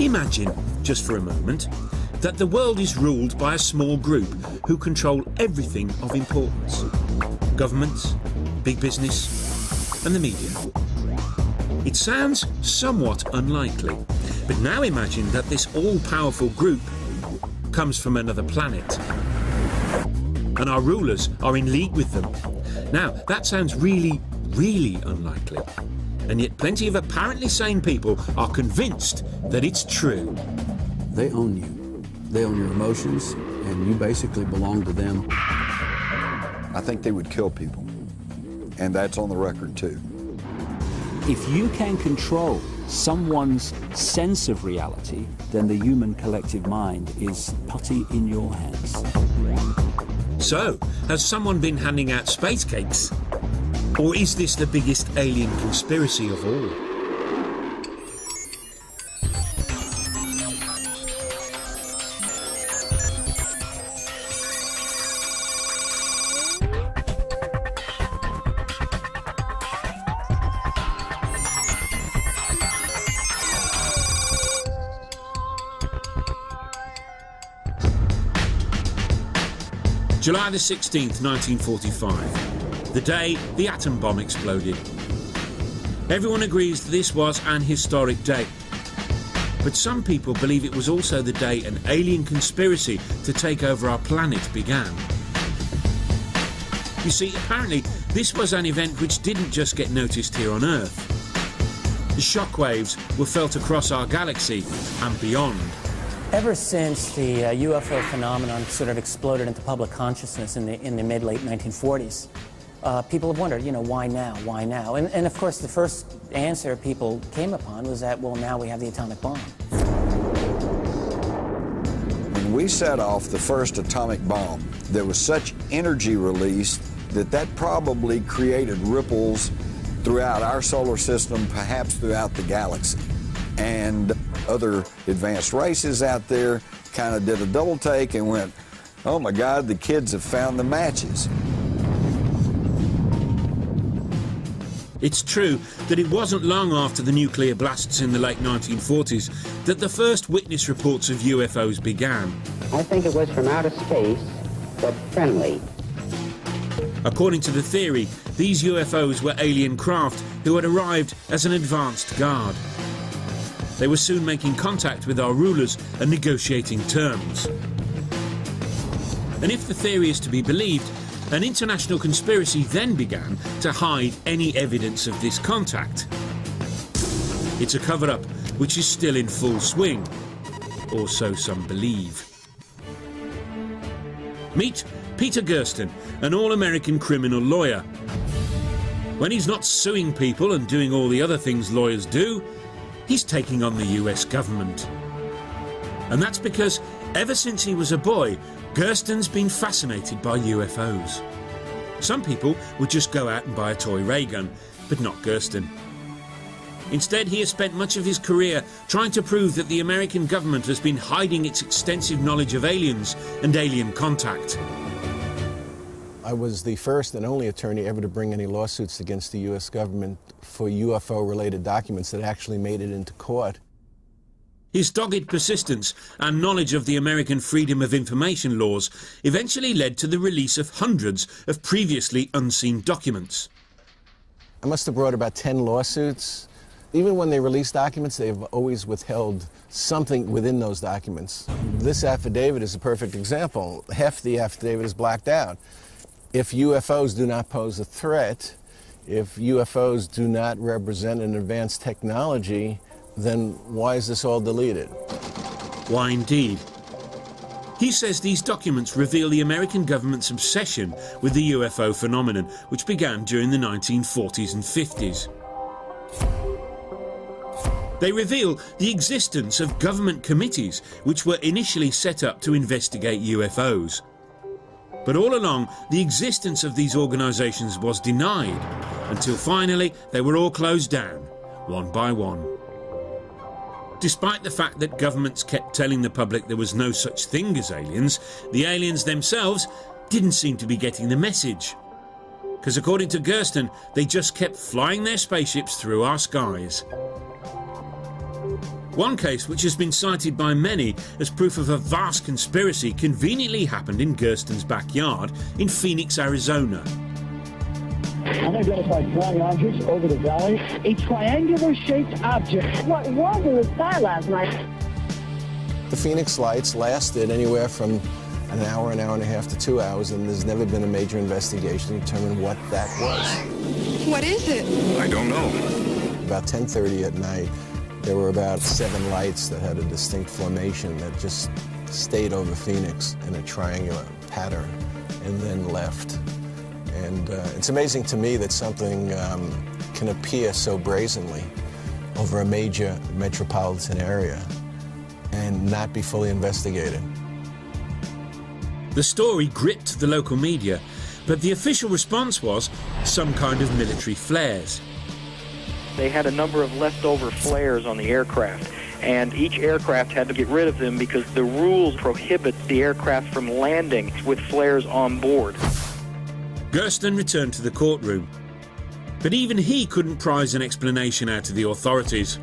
Imagine, just for a moment, that the world is ruled by a small group who control everything of importance. Governments, big business, and the media. It sounds somewhat unlikely, but now imagine that this all-powerful group comes from another planet, and our rulers are in league with them. Now, that sounds really, really unlikely, and yet plenty of apparently sane people are convinced that it's true. They own you. They own your emotions, and you basically belong to them. I think they would kill people, and that's on the record too. If you can control someone's sense of reality, then the human collective mind is putty in your hands. So, has someone been handing out space cakes? Or is this the biggest alien conspiracy of all? July the 16th, 1945, the day the atom bomb exploded. Everyone agrees this was an historic day, but some people believe it was also the day an alien conspiracy to take over our planet began. You see, apparently this was an event which didn't just get noticed here on Earth. The shockwaves were felt across our galaxy and beyond. Ever since the UFO phenomenon sort of exploded into public consciousness in the mid-late 1940s, people have wondered, why now, why now? And of course, the first answer people came upon was that, well, now we have the atomic bomb. When we set off the first atomic bomb, there was such energy released that probably created ripples throughout our solar system, perhaps throughout the galaxy. And other advanced races out there kind of did a double take and went, oh my God, the kids have found the matches. It's true that it wasn't long after the nuclear blasts in the late 1940s that the first witness reports of UFOs began. I think it was from outer space, but friendly. According to the theory, these UFOs were alien craft who had arrived as an advanced guard. They were soon making contact with our rulers and negotiating terms. And if the theory is to be believed, an international conspiracy then began to hide any evidence of this contact. It's a cover-up which is still in full swing, or so some believe. Meet Peter Gersten, an all-American criminal lawyer. When he's not suing people and doing all the other things lawyers do, he's taking on the US government. And that's because ever since he was a boy, Gersten's been fascinated by UFOs. Some people would just go out and buy a toy ray gun, but not Gersten. Instead, he has spent much of his career trying to prove that the American government has been hiding its extensive knowledge of aliens and alien contact. I was the first and only attorney ever to bring any lawsuits against the U.S. government for UFO-related documents that actually made it into court. His dogged persistence and knowledge of the American Freedom of Information laws eventually led to the release of hundreds of previously unseen documents. I must have brought about 10 lawsuits. Even when they release documents, they've always withheld something within those documents. This affidavit is a perfect example. Half the affidavit is blacked out. If UFOs do not pose a threat, if UFOs do not represent an advanced technology, then why is this all deleted? Why indeed? He says these documents reveal the American government's obsession with the UFO phenomenon, which began during the 1940s and 50s. They reveal the existence of government committees which were initially set up to investigate UFOs. But all along, the existence of these organisations was denied, until finally they were all closed down, one by one. Despite the fact that governments kept telling the public there was no such thing as aliens, the aliens themselves didn't seem to be getting the message. Because according to Gersten, they just kept flying their spaceships through our skies. One case, which has been cited by many as proof of a vast conspiracy, conveniently happened in Gersten's backyard in Phoenix, Arizona. Unidentified flying objects over the valley. A triangular-shaped object. What was in the sky last night? The Phoenix lights lasted anywhere from an hour and a half to 2 hours, and there's never been a major investigation to determine what that was. What is it? I don't know. About 10:30 at night, there were about 7 lights that had a distinct formation that just stayed over Phoenix in a triangular pattern and then left. And it's amazing to me that something can appear so brazenly over a major metropolitan area and not be fully investigated. The story gripped the local media, but the official response was some kind of military flares. They had a number of leftover flares on the aircraft, and each aircraft had to get rid of them because the rules prohibit the aircraft from landing with flares on board. Gersten returned to the courtroom, but even he couldn't prize an explanation out of the authorities.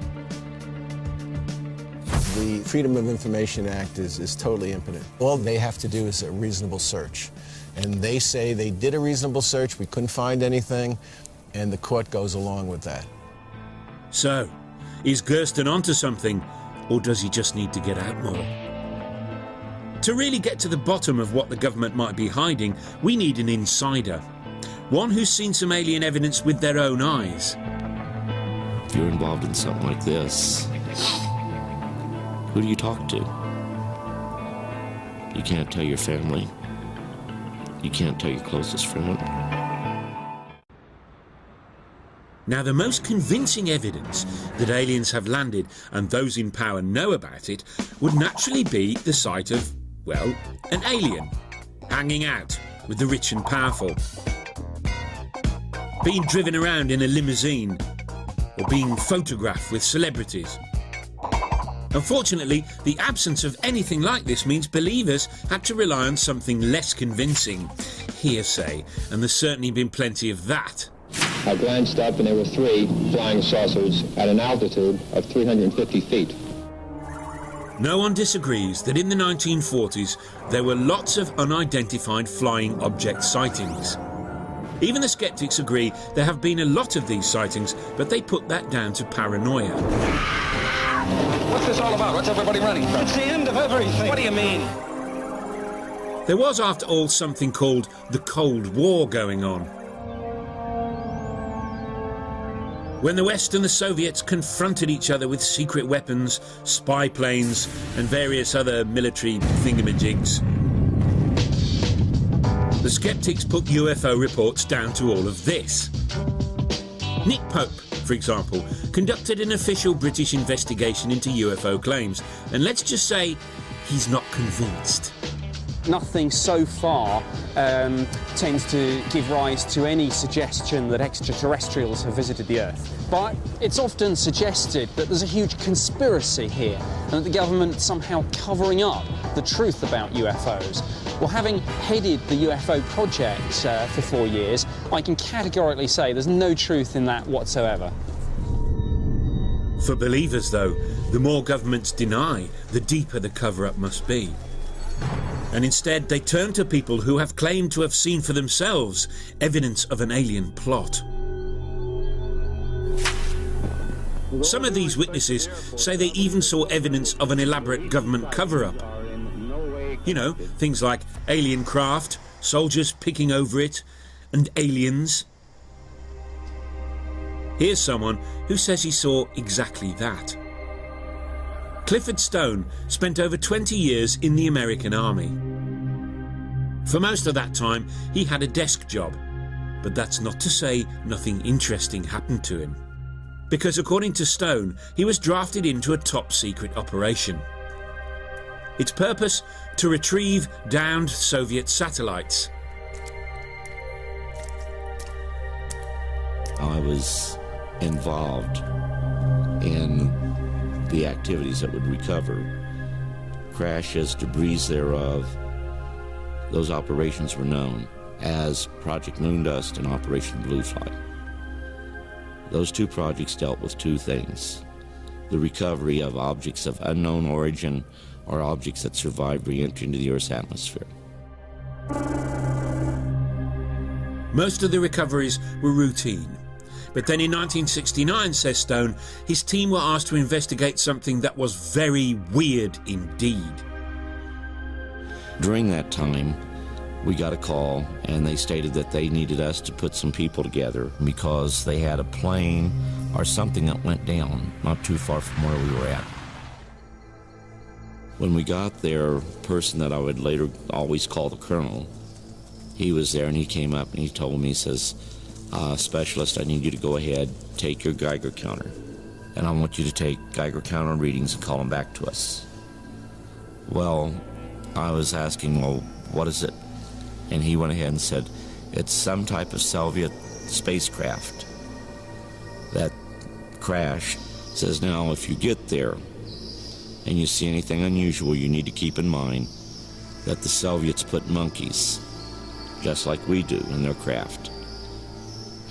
The Freedom of Information Act is totally impotent. All they have to do is a reasonable search. And they say they did a reasonable search, we couldn't find anything, and the court goes along with that. So, is Gersten onto something, or does he just need to get out more? To really get to the bottom of what the government might be hiding, we need an insider. One who's seen some alien evidence with their own eyes. If you're involved in something like this, who do you talk to? You can't tell your family. You can't tell your closest friend. Now, the most convincing evidence that aliens have landed and those in power know about it would naturally be the sight of, well, an alien hanging out with the rich and powerful, being driven around in a limousine, or being photographed with celebrities. Unfortunately, the absence of anything like this means believers had to rely on something less convincing, hearsay, and there's certainly been plenty of that. I glanced up and there were 3 flying saucers at an altitude of 350 feet. No one disagrees that in the 1940s there were lots of unidentified flying object sightings. Even the skeptics agree there have been a lot of these sightings, but they put that down to paranoia. What's this all about? What's everybody running from? It's the end of everything. What do you mean? There was, after all, something called the Cold War going on. When the West and the Soviets confronted each other with secret weapons, spy planes, and various other military thingamajigs. The skeptics put UFO reports down to all of this. Nick Pope, for example, conducted an official British investigation into UFO claims, and let's just say he's not convinced. Nothing so far tends to give rise to any suggestion that extraterrestrials have visited the Earth. But it's often suggested that there's a huge conspiracy here and that the government's somehow covering up the truth about UFOs. Well, having headed the UFO project for 4 years, I can categorically say there's no truth in that whatsoever. For believers, though, the more governments deny, the deeper the cover-up must be. And instead they turn to people who have claimed to have seen for themselves evidence of an alien plot. Some of these witnesses say they even saw evidence of an elaborate government cover-up. You know, things like alien craft, soldiers picking over it, and aliens. Here's someone who says he saw exactly that. Clifford Stone spent over 20 years in the American Army. For most of that time, he had a desk job, but that's not to say nothing interesting happened to him. Because according to Stone, he was drafted into a top-secret operation. Its purpose? To retrieve downed Soviet satellites. I was involved in the activities that would recover crashes, debris thereof. Those operations were known as Project Moondust and Operation Blue Fly. Those 2 projects dealt with 2 things. the recovery of objects of unknown origin or objects that survived re-entry into the Earth's atmosphere. Most of the recoveries were routine. But then in 1969, says Stone, his team were asked to investigate something that was very weird indeed. During that time, we got a call, and they stated that they needed us to put some people together because they had a plane or something that went down not too far from where we were at. When we got there, a person that I would later always call the colonel, he was there, and he came up and he told me, he says, specialist, I need you to go ahead, take your Geiger counter, and I want you to take Geiger counter readings and call them back to us. Well, I was asking, well, what is it? And he went ahead and said, it's some type of Soviet spacecraft that crashed. Says, now, if you get there and you see anything unusual, you need to keep in mind that the Soviets put monkeys, just like we do, in their craft.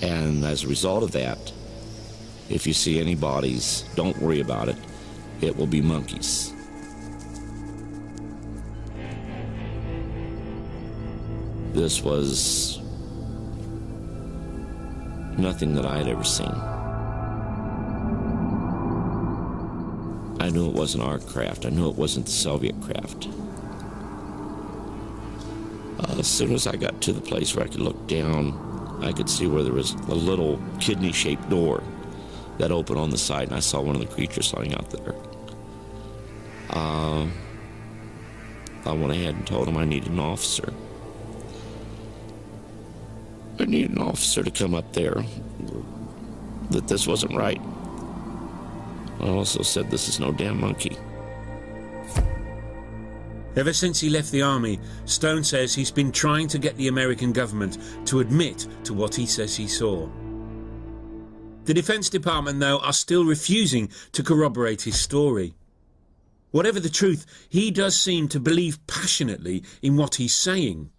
And as a result of that, if you see any bodies, don't worry about it. It will be monkeys. This was nothing that I had ever seen. I knew it wasn't our craft. I knew it wasn't the Soviet craft. As soon as I got to the place where I could look down, I could see where there was a little kidney-shaped door that opened on the side, and I saw one of the creatures lying out there. I went ahead and told him I needed an officer. I needed an officer to come up there, that this wasn't right. I also said, this is no damn monkey. Ever since he left the army, Stone says he's been trying to get the American government to admit to what he says he saw. The Defense Department, though, are still refusing to corroborate his story. Whatever the truth, he does seem to believe passionately in what he's saying.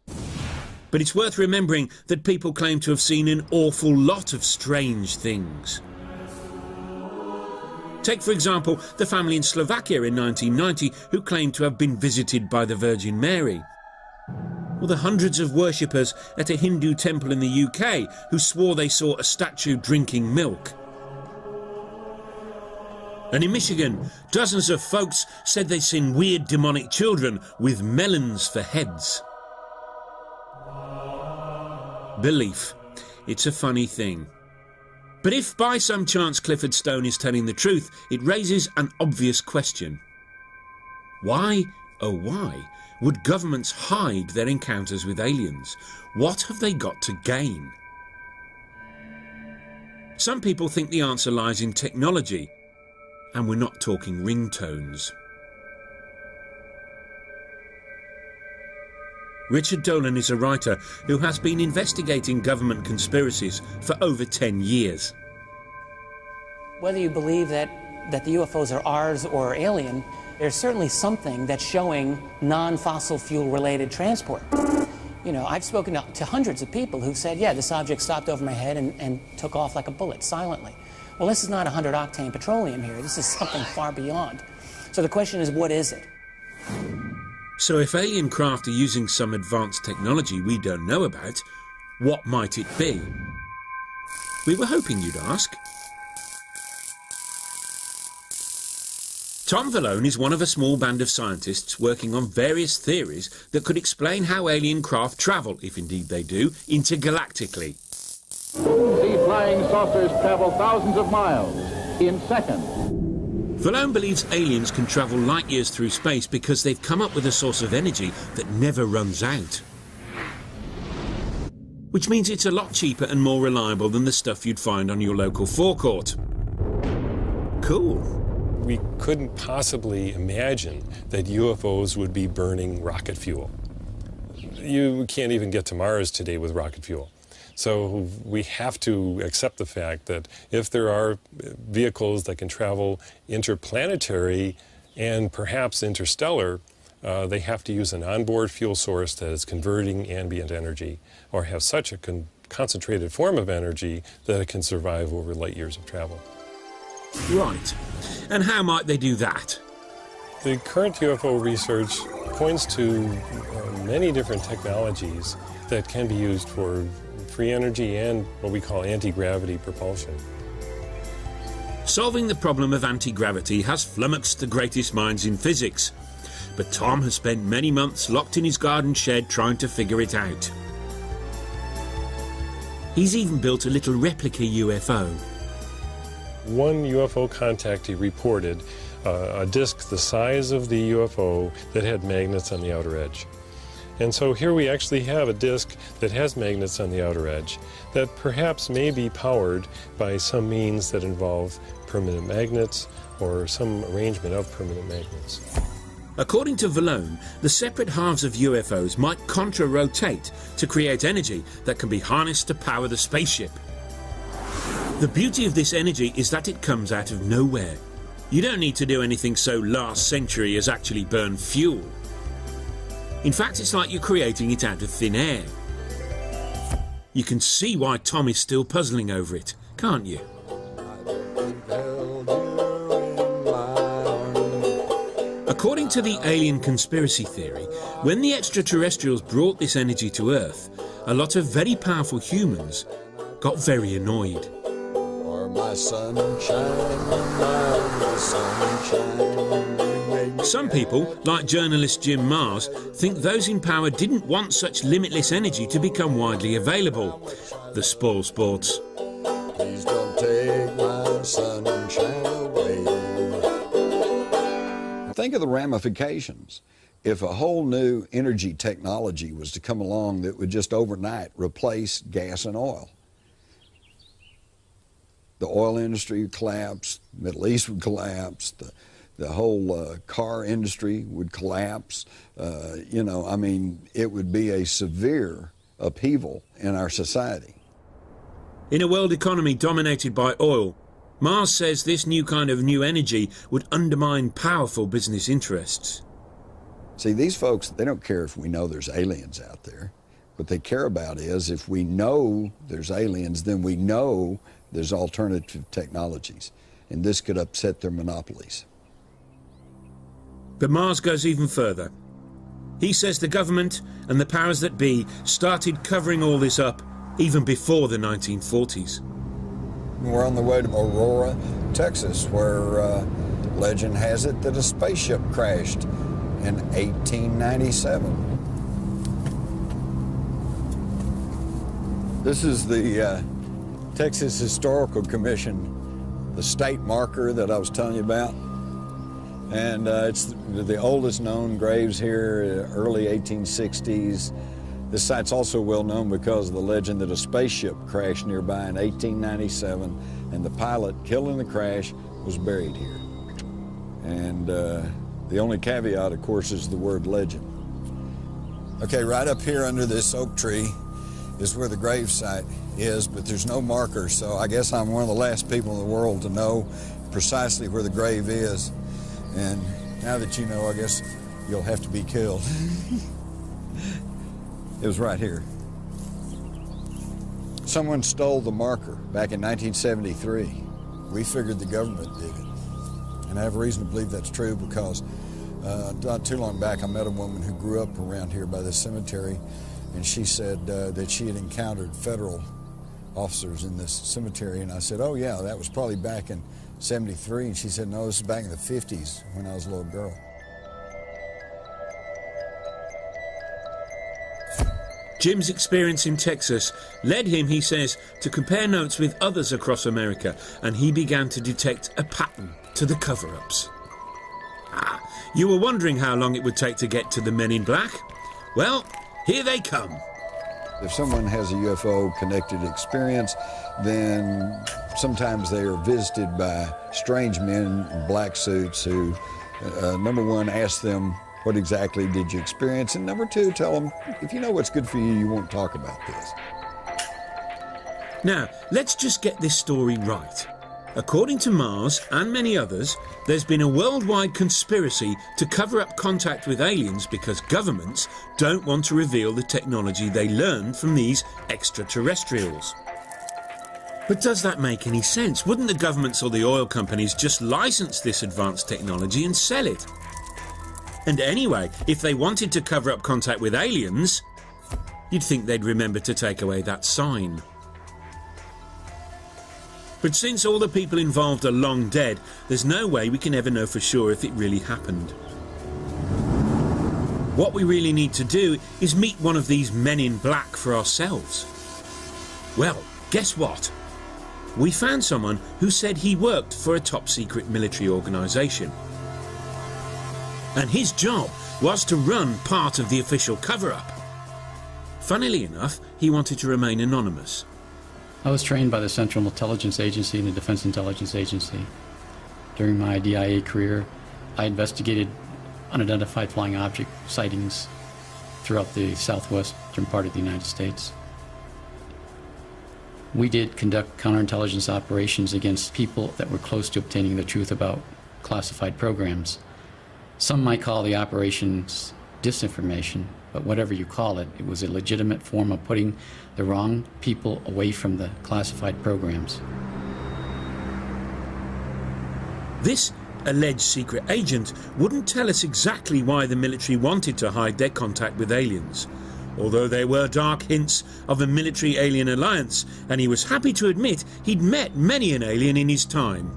But it's worth remembering that people claim to have seen an awful lot of strange things. Take, for example, the family in Slovakia in 1990 who claimed to have been visited by the Virgin Mary. Or the hundreds of worshippers at a Hindu temple in the UK who swore they saw a statue drinking milk. And in Michigan, dozens of folks said they'd seen weird demonic children with melons for heads. Belief. It's a funny thing. But if by some chance Clifford Stone is telling the truth, it raises an obvious question. Why, oh why, would governments hide their encounters with aliens? What have they got to gain? Some people think the answer lies in technology, and we're not talking ringtones. Richard Dolan is a writer who has been investigating government conspiracies for over 10 years. Whether you believe that the UFOs are ours or alien, there's certainly something that's showing non-fossil fuel related transport. You know, I've spoken to hundreds of people who've said, yeah, this object stopped over my head and took off like a bullet, silently. Well, this is not 100-octane petroleum here. This is something far beyond. So the question is, what is it? So if alien craft are using some advanced technology we don't know about, what might it be? We were hoping you'd ask. Tom Vallone is one of a small band of scientists working on various theories that could explain how alien craft travel, if indeed they do, intergalactically. These flying saucers travel thousands of miles in seconds. Vallone believes aliens can travel light years through space because they've come up with a source of energy that never runs out. Which means it's a lot cheaper and more reliable than the stuff you'd find on your local forecourt. Cool. We couldn't possibly imagine that UFOs would be burning rocket fuel. You can't even get to Mars today with rocket fuel. So we have to accept the fact that if there are vehicles that can travel interplanetary and perhaps interstellar, they have to use an onboard fuel source that is converting ambient energy or have such a concentrated form of energy that it can survive over light years of travel. Right. And how might they do that? The current UFO research points to many different technologies that can be used for free energy and what we call anti-gravity propulsion. Solving the problem of anti-gravity has flummoxed the greatest minds in physics, but Tom has spent many months locked in his garden shed trying to figure it out. He's even built a little replica UFO. One UFO contactee reported a disk the size of the UFO that had magnets on the outer edge. And so here we actually have a disk that has magnets on the outer edge that perhaps may be powered by some means that involve permanent magnets or some arrangement of permanent magnets. According to Vallone, the separate halves of UFOs might contra-rotate to create energy that can be harnessed to power the spaceship. The beauty of this energy is that it comes out of nowhere. You don't need to do anything so last century as actually burn fuel. In fact, it's like you're creating it out of thin air. You can see why Tom is still puzzling over it, can't you? According to the alien conspiracy theory, when the extraterrestrials brought this energy to Earth, a lot of very powerful humans got very annoyed. Some people, like journalist Jim Mars, think those in power didn't want such limitless energy to become widely available. The spoil sports. Please don't take my sunshine away. Think of the ramifications. If a whole new energy technology was to come along that would just overnight replace gas and oil. The oil industry would collapse, the Middle East would collapse, the whole car industry would collapse. You know, I mean, it would be a severe upheaval in our society. In a world economy dominated by oil, Mars says this new kind of new energy would undermine powerful business interests. See, these folks, they don't care if we know there's aliens out there. What they care about is if we know there's aliens, then we know there's alternative technologies, and this could upset their monopolies. But Mars goes even further. He says the government and the powers that be started covering all this up even before the 1940s. We're on the way to Aurora, Texas, where legend has it that a spaceship crashed in 1897. This is the Texas Historical Commission, the state marker that I was telling you about. And it's the oldest known graves here, early 1860s. This site's also well known because of the legend that a spaceship crashed nearby in 1897, and the pilot killed in the crash was buried here. And the only caveat, of course, is the word legend. Okay, right up here under this oak tree is where the grave site is, but there's no marker, so I guess I'm one of the last people in the world to know precisely where the grave is. And now that you know, I guess you'll have to be killed. It was right here. Someone stole the marker back in 1973. We figured the government did it. And I have reason to believe that's true because not too long back I met a woman who grew up around here by this cemetery, and she said that she had encountered federal officers in this cemetery, and I said, oh yeah, that was probably back in 73, and she said, no, this is back in the 50s when I was a little girl. Jim's experience in Texas led him, he says, to compare notes with others across America, and he began to detect a pattern to the cover-ups. Ah, you were wondering how long it would take to get to the Men in Black? Well, here they come. If someone has a UFO-connected experience, then sometimes they are visited by strange men in black suits who, number one, ask them, what exactly did you experience? And number two, tell them, if you know what's good for you, you won't talk about this. Now, let's just get this story right. According to Mars and many others, there's been a worldwide conspiracy to cover up contact with aliens because governments don't want to reveal the technology they learned from these extraterrestrials. But does that make any sense? Wouldn't the governments or the oil companies just license this advanced technology and sell it? And anyway, if they wanted to cover up contact with aliens, you'd think they'd remember to take away that sign. But since all the people involved are long dead, there's no way we can ever know for sure if it really happened. What we really need to do is meet one of these men in black for ourselves. Well, guess what? We found someone who said he worked for a top-secret military organisation. And his job was to run part of the official cover-up. Funnily enough, he wanted to remain anonymous. I was trained by the Central Intelligence Agency and the Defense Intelligence Agency. During my DIA career, I investigated unidentified flying object sightings throughout the southwestern part of the United States. We did conduct counterintelligence operations against people that were close to obtaining the truth about classified programs. Some might call the operations disinformation, but whatever you call it, it was a legitimate form of putting the wrong people away from the classified programs. This alleged secret agent wouldn't tell us exactly why the military wanted to hide their contact with aliens, although there were dark hints of a military-alien alliance, and he was happy to admit he'd met many an alien in his time.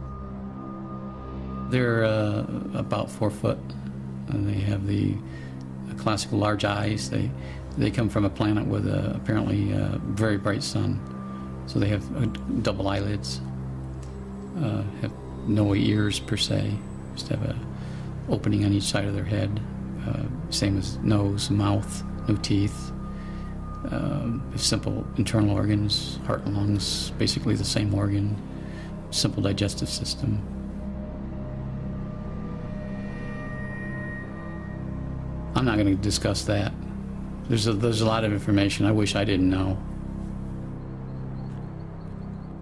They're about 4 foot, and they have the classical large eyes. They come from a planet with apparently a very bright sun, so they have double eyelids, have no ears per se, just have an opening on each side of their head, same as nose, mouth, no teeth, simple internal organs, heart and lungs, basically the same organ, simple digestive system. I'm not going to discuss that. There's a lot of information I wish I didn't know.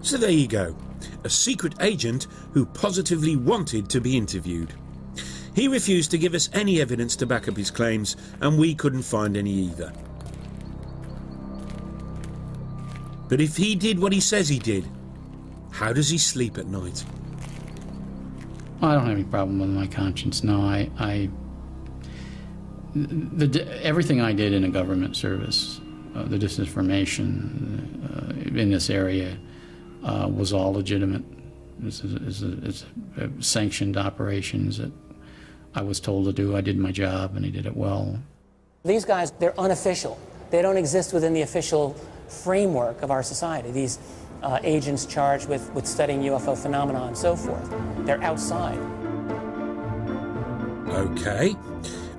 So there you go, a secret agent who positively wanted to be interviewed. He refused to give us any evidence to back up his claims, and we couldn't find any either. But if he did what he says he did, how does he sleep at night? I don't have any problem with my conscience, no. Everything I did in a government service, the disinformation in this area, was all legitimate. It's sanctioned operations that I was told to do. I did my job, and I did it well. These guys, they're unofficial. They don't exist within the official framework of our society. These agents charged with studying UFO phenomena and so forth. They're outside. Okay.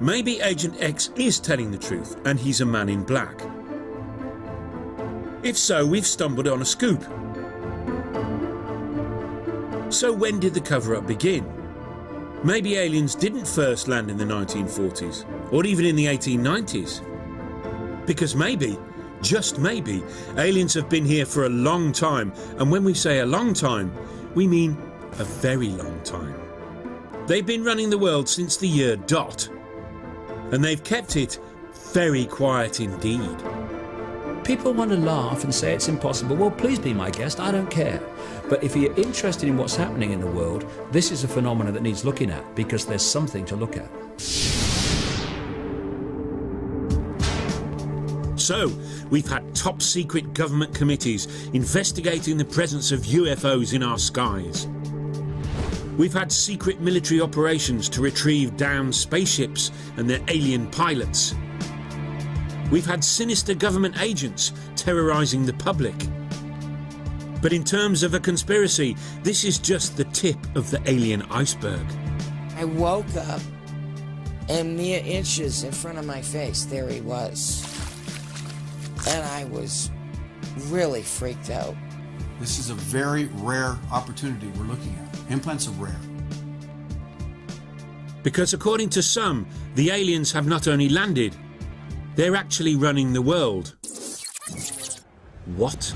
Maybe Agent X is telling the truth, and he's a man in black. If so, we've stumbled on a scoop. So when did the cover-up begin? Maybe aliens didn't first land in the 1940s, or even in the 1890s. Because maybe, just maybe, aliens have been here for a long time, and when we say a long time, we mean a very long time. They've been running the world since the year dot, and they've kept it very quiet indeed. People want to laugh and say it's impossible. Well, please be my guest, I don't care. But if you're interested in what's happening in the world, this is a phenomenon that needs looking at, because there's something to look at. So, we've had top-secret government committees investigating the presence of UFOs in our skies. We've had secret military operations to retrieve downed spaceships and their alien pilots. We've had sinister government agents terrorizing the public. But in terms of a conspiracy, this is just the tip of the alien iceberg. I woke up, and mere inches in front of my face, there he was. And I was really freaked out. This is a very rare opportunity we're looking at. Implants are rare. Because according to some, the aliens have not only landed, they're actually running the world. What?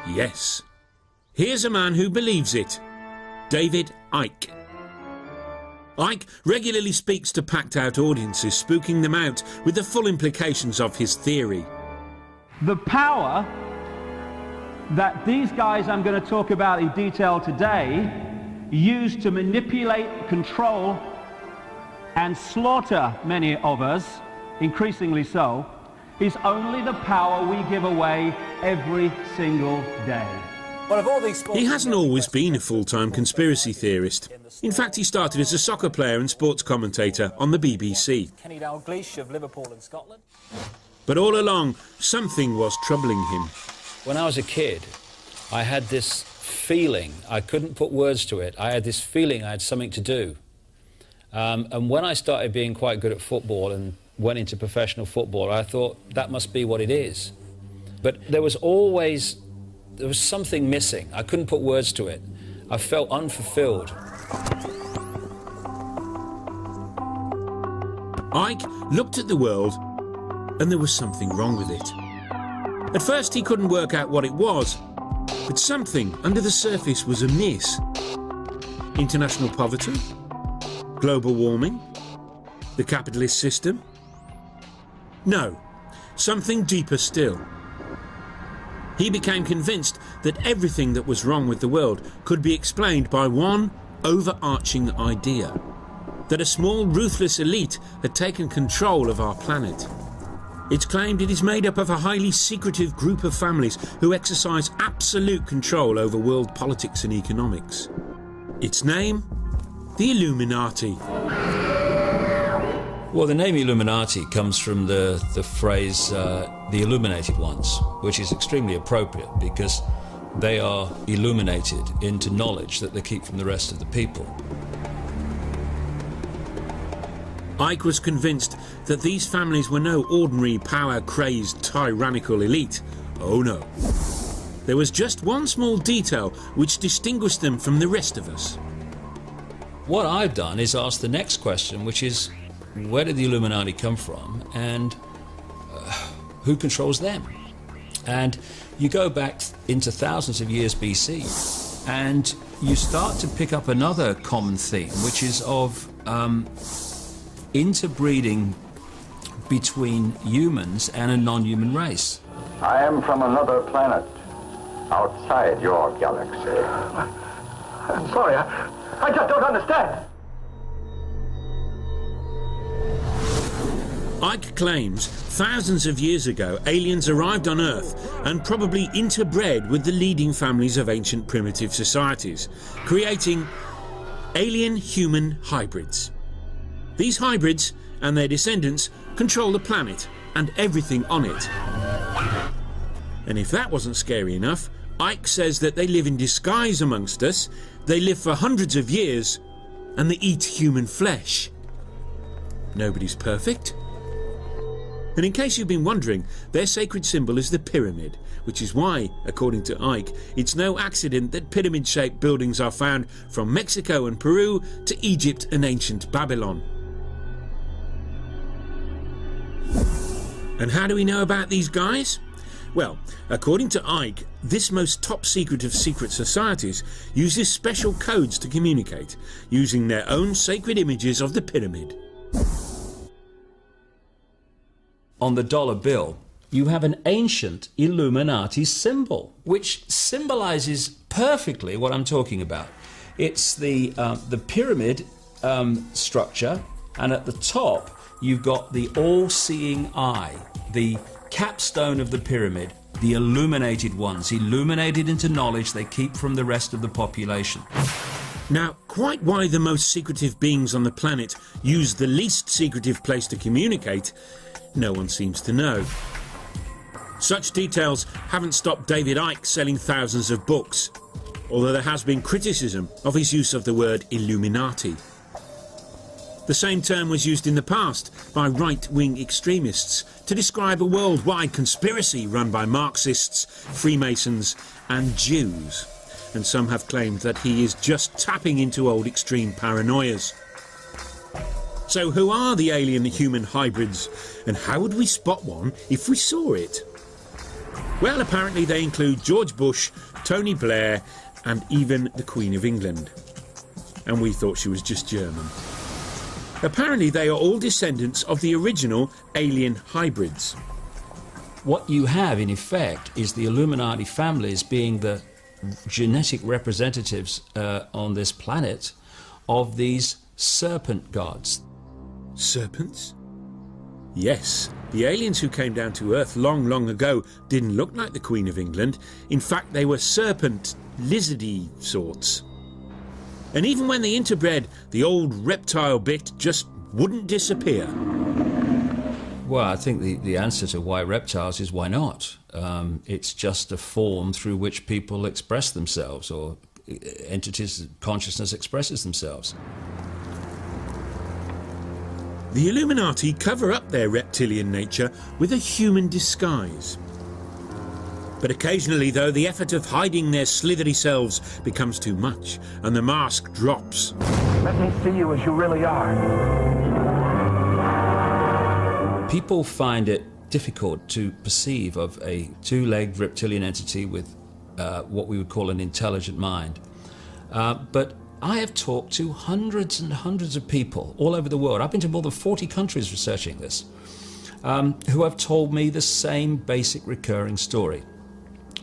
Yes. Here's a man who believes it. David Icke. Icke regularly speaks to packed-out audiences, spooking them out with the full implications of his theory. The power that these guys I'm going to talk about in detail today use to manipulate, control, and slaughter many of us, increasingly so, is only the power we give away every single day. He hasn't always been a full-time conspiracy theorist. In fact, he started as a soccer player and sports commentator on the BBC. Kenny Dalglish of Liverpool and Scotland. But all along, something was troubling him. When I was a kid, I had this feeling, I couldn't put words to it, I had this feeling I had something to do. And when I started being quite good at football and went into professional football, I thought that must be what it is. But there was something missing. I couldn't put words to it. I felt unfulfilled. Ike looked at the world and there was something wrong with it. At first he couldn't work out what it was, but something under the surface was amiss. International poverty? Global warming? The capitalist system? No, something deeper still. He became convinced that everything that was wrong with the world could be explained by one overarching idea: that a small, ruthless elite had taken control of our planet. It's claimed it is made up of a highly secretive group of families who exercise absolute control over world politics and economics. Its name? The Illuminati. Well, the name Illuminati comes from the phrase the illuminated ones, which is extremely appropriate because they are illuminated into knowledge that they keep from the rest of the people. Ike was convinced that these families were no ordinary power-crazed tyrannical elite. Oh no. There was just one small detail which distinguished them from the rest of us. What I've done is ask the next question, which is, where did the Illuminati come from and who controls them? And you go back into thousands of years BC and you start to pick up another common theme, which is of interbreeding between humans and a non-human race. I am from another planet outside your galaxy. I'm sorry, I just don't understand. Ike claims thousands of years ago aliens arrived on Earth and probably interbred with the leading families of ancient primitive societies, creating alien-human hybrids. These hybrids and their descendants control the planet and everything on it. And if that wasn't scary enough, Ike says that they live in disguise amongst us, they live for hundreds of years, and they eat human flesh. Nobody's perfect. And in case you've been wondering, their sacred symbol is the pyramid, which is why, according to Ike, it's no accident that pyramid-shaped buildings are found from Mexico and Peru to Egypt and ancient Babylon. And how do we know about these guys? Well, according to Ike, this most top secret of secret societies uses special codes to communicate, using their own sacred images of the pyramid. On the dollar bill, you have an ancient Illuminati symbol, which symbolizes perfectly what I'm talking about. It's the pyramid structure, and at the top you've got the all-seeing eye, the capstone of the pyramid, the illuminated ones, illuminated into knowledge they keep from the rest of the population. Now, quite why the most secretive beings on the planet use the least secretive place to communicate, no one seems to know. Such details haven't stopped David Icke selling thousands of books, although there has been criticism of his use of the word Illuminati. The same term was used in the past by right-wing extremists to describe a worldwide conspiracy run by Marxists, Freemasons and Jews. And some have claimed that he is just tapping into old extreme paranoias. So who are the alien-human hybrids, and how would we spot one if we saw it? Well, apparently they include George Bush, Tony Blair and even the Queen of England. And we thought she was just German. Apparently they are all descendants of the original alien hybrids. what you have, in effect, is the Illuminati families being the genetic representatives on this planet of these serpent gods. Serpents? Yes, the aliens who came down to Earth long, long ago didn't look like the Queen of England. In fact, they were serpent, lizardy sorts. And even when they interbred, the old reptile bit just wouldn't disappear. Well, I think the answer to why reptiles is why not. It's just a form through which people express themselves, or entities, consciousness expresses themselves. The Illuminati cover up their reptilian nature with a human disguise. But occasionally, though, the effort of hiding their slithery selves becomes too much, and the mask drops. Let me see you as you really are. People find it difficult to perceive of a two-legged reptilian entity with what we would call an intelligent mind. But I have talked to hundreds and hundreds of people all over the world. I've been to more than 40 countries researching this, who have told me the same basic recurring story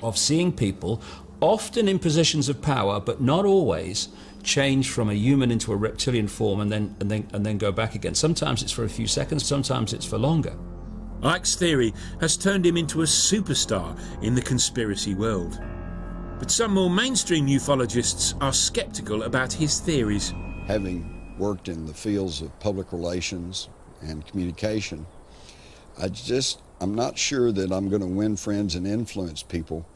of seeing people, often in positions of power, but not always, change from a human into a reptilian form and then go back again. Sometimes it's for a few seconds, sometimes it's for longer. Icke's theory has turned him into a superstar in the conspiracy world. But some more mainstream ufologists are skeptical about his theories. Having worked in the fields of public relations and communication, I'm not sure that I'm going to win friends and influence people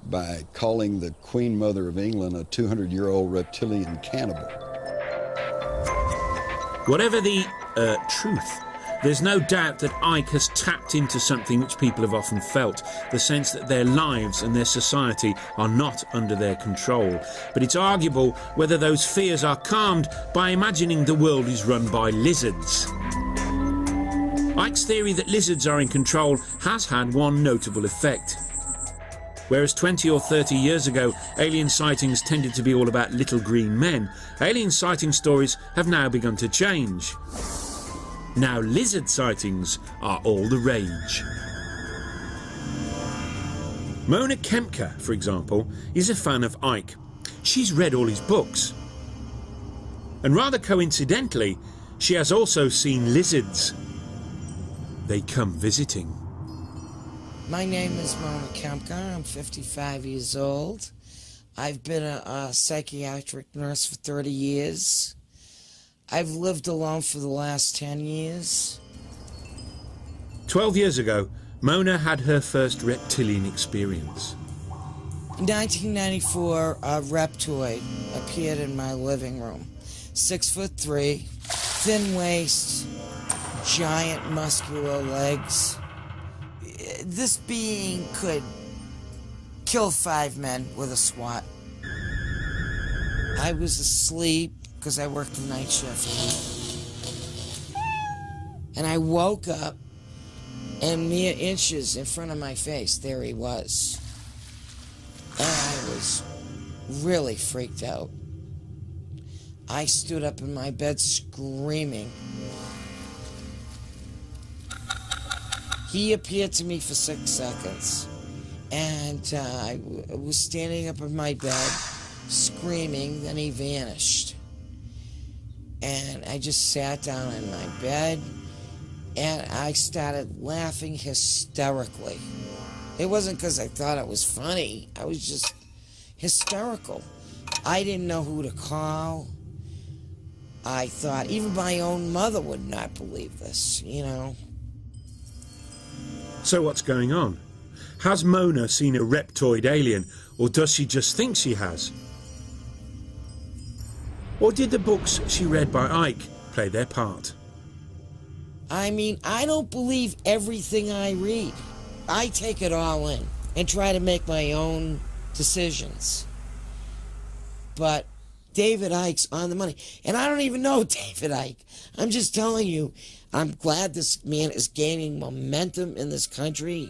by calling the Queen Mother of England a 200-year-old reptilian cannibal. Whatever the truth, there's no doubt that Icke has tapped into something which people have often felt, the sense that their lives and their society are not under their control. But it's arguable whether those fears are calmed by imagining the world is run by lizards. Icke's theory that lizards are in control has had one notable effect. Whereas 20 or 30 years ago, alien sightings tended to be all about little green men, alien sighting stories have now begun to change. Now lizard sightings are all the rage. Mona Kempka, for example, is a fan of Icke. She's read all his books. And rather coincidentally, she has also seen lizards. They come visiting. My name is Mona Kempka. I'm 55 years old. I've been a psychiatric nurse for 30 years. I've lived alone for the last 10 years. 12 years ago, Mona had her first reptilian experience. In 1994, a reptoid appeared in my living room. 6'3", thin waist, giant muscular legs. This being could kill 5 men with a swat. I was asleep because I worked the night shift. And I woke up, and mere inches in front of my face, there he was. And I was really freaked out. I stood up in my bed screaming. He appeared to me for 6 seconds, and I was standing up in my bed, screaming, then he vanished. And I just sat down in my bed, and I started laughing hysterically. It wasn't because I thought it was funny, I was just hysterical. I didn't know who to call. I thought even my own mother would not believe this, you know. So what's going on? Has Mona seen a reptoid alien, or does she just think she has? Or did the books she read by Icke play their part? I mean, I don't believe everything I read. I take it all in and try to make my own decisions. But David Icke's on the money. And I don't even know David Icke. I'm just telling you, I'm glad this man is gaining momentum in this country.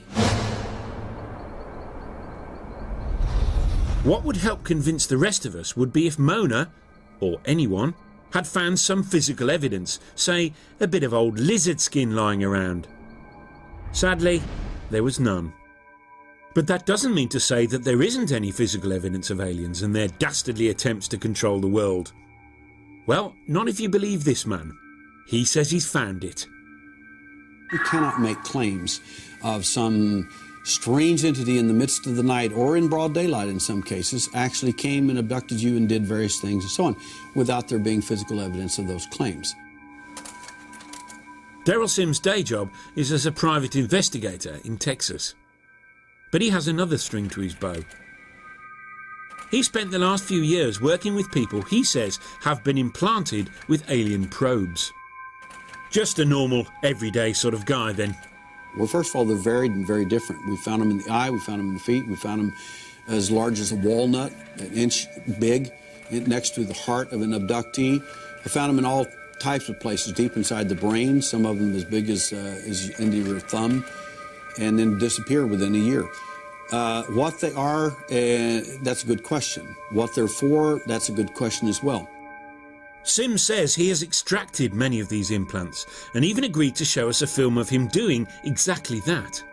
What would help convince the rest of us would be if Mona, or anyone, had found some physical evidence, say a bit of old lizard skin lying around. Sadly, there was none. But that doesn't mean to say that there isn't any physical evidence of aliens and their dastardly attempts to control the world. Well, not if you believe this man. He says he's found it. We cannot make claims of some strange entity in the midst of the night, or in broad daylight in some cases, actually came and abducted you and did various things and so on, without there being physical evidence of those claims. Derrell Sims' day job is as a private investigator in Texas. But he has another string to his bow. He spent the last few years working with people he says have been implanted with alien probes. Just a normal, everyday sort of guy, then. Well, first of all, they're varied and very different. We found them in the eye, we found them in the feet, we found them as large as a walnut, an inch big, next to the heart of an abductee. We found them in all types of places, deep inside the brain, some of them as big as into your thumb, and then disappear within a year. What they are, that's a good question. What they're for, that's a good question as well. Sims says he has extracted many of these implants and even agreed to show us a film of him doing exactly that.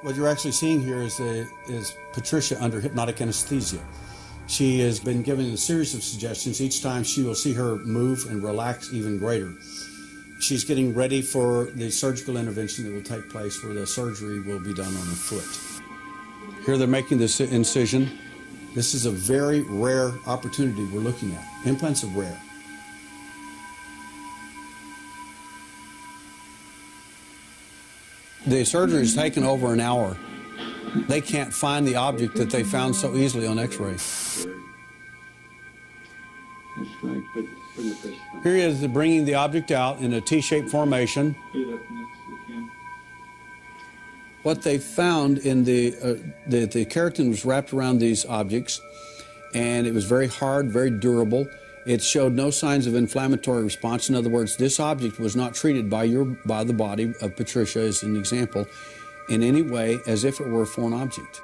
What you're actually seeing here is Patricia under hypnotic anesthesia. She has been given a series of suggestions. Each time she will see her move and relax even greater. She's getting ready for the surgical intervention that will take place, where the surgery will be done on the foot. Here they're making this incision. This is a very rare opportunity we're looking at. Implants are rare. The surgery has taken over an hour. They can't find the object that they found so easily on X-ray. Here he is bringing the object out in a T-shaped formation. What they found in the keratin was wrapped around these objects, and it was very hard, very durable. It showed no signs of inflammatory response. In other words, this object was not treated by the body of Patricia, as an example, in any way as if it were a foreign object.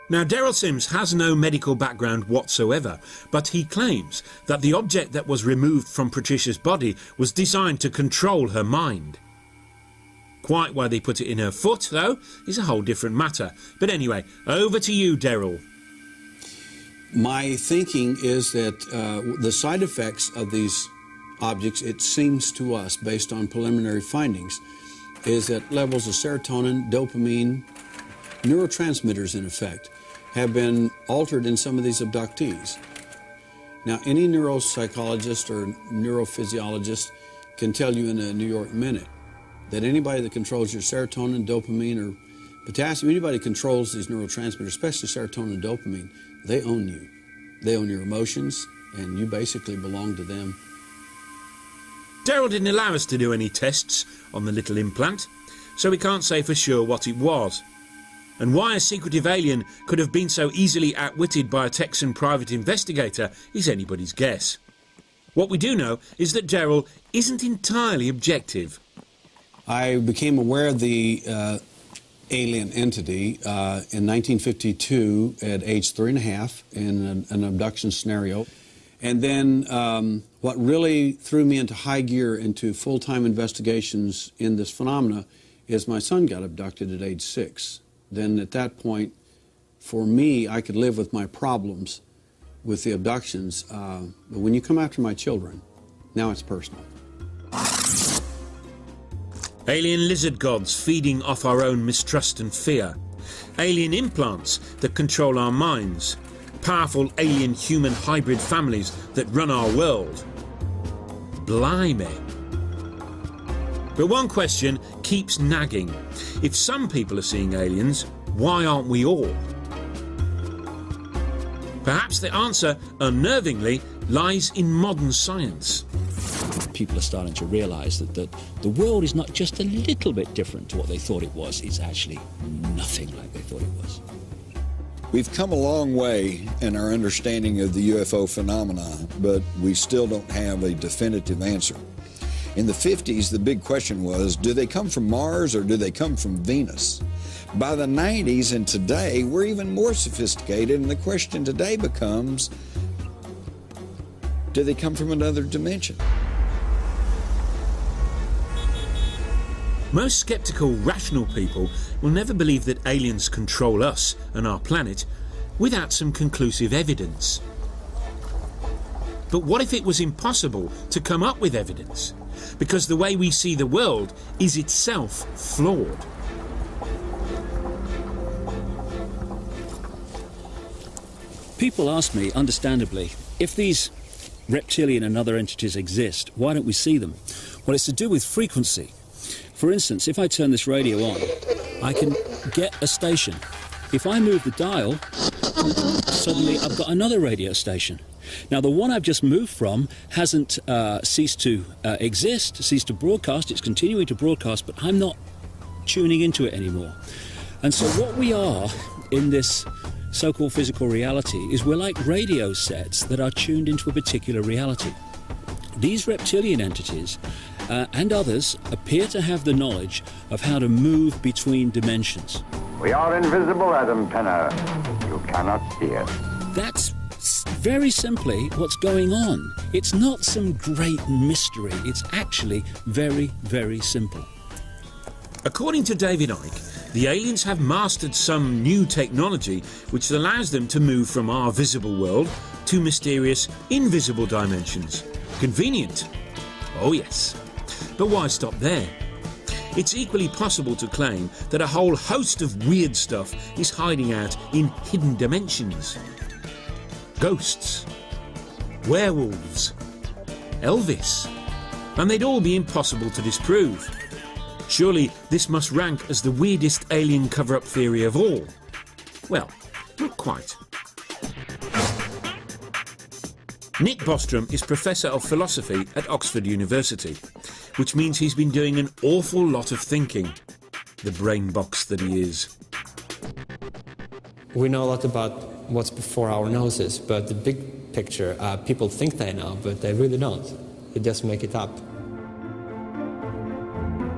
Now, Derrell Sims has no medical background whatsoever, but he claims that the object that was removed from Patricia's body was designed to control her mind. Quite why they put it in her foot, though, is a whole different matter. But anyway, over to you, Derrell. My thinking is that the side effects of these objects, it seems to us, based on preliminary findings, is that levels of serotonin, dopamine, neurotransmitters, in effect, have been altered in some of these abductees. Now, any neuropsychologist or neurophysiologist can tell you in a New York Minute that anybody that controls your serotonin, dopamine, or potassium, anybody controls these neurotransmitters, especially serotonin and dopamine, they own you. They own your emotions, and you basically belong to them. Derrell didn't allow us to do any tests on the little implant, so we can't say for sure what it was. And why a secretive alien could have been so easily outwitted by a Texan private investigator is anybody's guess. What we do know is that Derrell isn't entirely objective. I became aware of the alien entity in 1952 at age 3.5 in an abduction scenario. And then what really threw me into high gear into full-time investigations in this phenomena is my son got abducted at age 6. Then at that point, for me, I could live with my problems with the abductions. But when you come after my children, now it's personal. Alien lizard gods feeding off our own mistrust and fear. Alien implants that control our minds. Powerful alien-human hybrid families that run our world. Blimey. But one question keeps nagging. If some people are seeing aliens, why aren't we all? Perhaps the answer, unnervingly, lies in modern science. People are starting to realise that the world is not just a little bit different to what they thought it was. It's actually nothing like they thought it was. We've come a long way in our understanding of the UFO phenomena, but we still don't have a definitive answer. In the 50s, the big question was, do they come from Mars or do they come from Venus? By the 90s and today, we're even more sophisticated, and the question today becomes, do they come from another dimension? Most sceptical, rational people will never believe that aliens control us and our planet without some conclusive evidence. But what if it was impossible to come up with evidence? Because the way we see the world is itself flawed. People ask me, understandably, if these reptilian and other entities exist, why don't we see them? Well, it's to do with frequency. For instance, if I turn this radio on, I can get a station. If I move the dial, suddenly I've got another radio station. Now, the one I've just moved from hasn't ceased to exist, ceased to broadcast. It's continuing to broadcast, but I'm not tuning into it anymore. And so what we are in this so-called physical reality is we're like radio sets that are tuned into a particular reality. These reptilian entities and others appear to have the knowledge of how to move between dimensions. We are invisible, Adam Penner. You cannot see us. That's very simply what's going on. It's not some great mystery. It's actually very, very simple. According to David Icke, the aliens have mastered some new technology which allows them to move from our visible world to mysterious, invisible dimensions. Convenient. Oh yes. But why stop there? It's equally possible to claim that a whole host of weird stuff is hiding out in hidden dimensions. Ghosts, werewolves, Elvis, and they'd all be impossible to disprove. Surely this must rank as the weirdest alien cover-up theory of all. Well, not quite. Nick Bostrom is Professor of Philosophy at Oxford University, which means he's been doing an awful lot of thinking, the brain box that he is. We know a lot about what's before our noses, but the big picture, people think they know, but they really don't. They just make it up.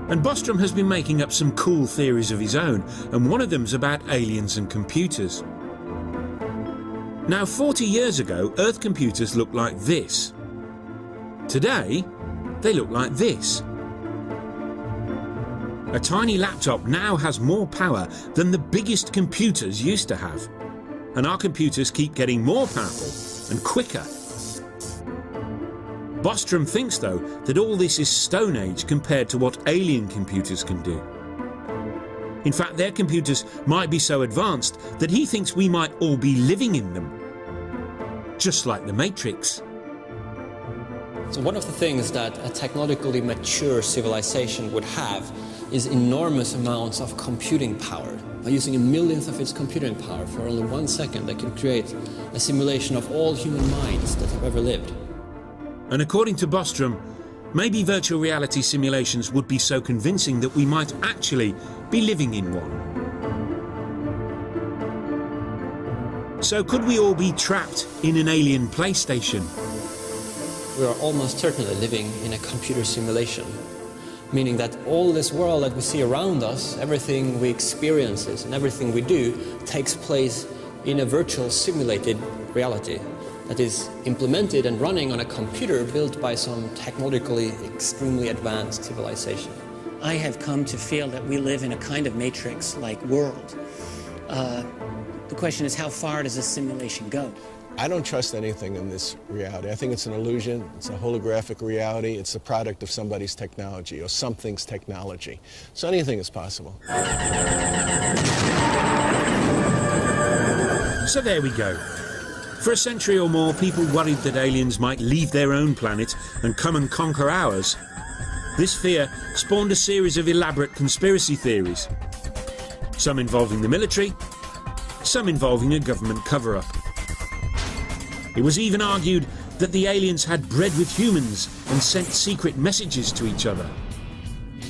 And Bostrom has been making up some cool theories of his own, and one of them's about aliens and computers. Now, 40 years ago, Earth computers looked like this. Today, they look like this. A tiny laptop now has more power than the biggest computers used to have. And our computers keep getting more powerful and quicker. Bostrom thinks, though, that all this is Stone Age compared to what alien computers can do. In fact, their computers might be so advanced that he thinks we might all be living in them. Just like the Matrix. So one of the things that a technologically mature civilization would have is enormous amounts of computing power. By using a millionth of its computing power for only 1 second, they can create a simulation of all human minds that have ever lived. And according to Bostrom, maybe virtual reality simulations would be so convincing that we might actually be living in one. So could we all be trapped in an alien PlayStation? We are almost certainly living in a computer simulation, meaning that all this world that we see around us, everything we experience and everything we do takes place in a virtual simulated reality that is implemented and running on a computer built by some technologically extremely advanced civilization. I have come to feel that we live in a kind of matrix-like world. The question is, how far does this simulation go? I don't trust anything in this reality. I think it's an illusion. It's a holographic reality. It's the product of somebody's technology or something's technology. So anything is possible. So there we go. For a century or more, people worried that aliens might leave their own planet and come and conquer ours. This fear spawned a series of elaborate conspiracy theories, some involving the military, some involving a government cover-up. It was even argued that the aliens had bred with humans and sent secret messages to each other.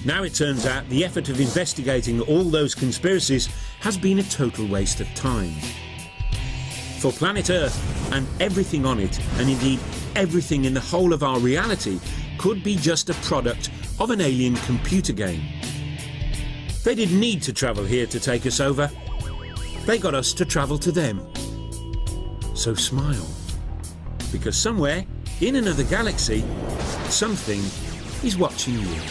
Now it turns out the effort of investigating all those conspiracies has been a total waste of time. For planet Earth and everything on it, and indeed everything in the whole of our reality, could be just a product of an alien computer game. They didn't need to travel here to take us over. They got us to travel to them. So smile, because somewhere in another galaxy, something is watching you.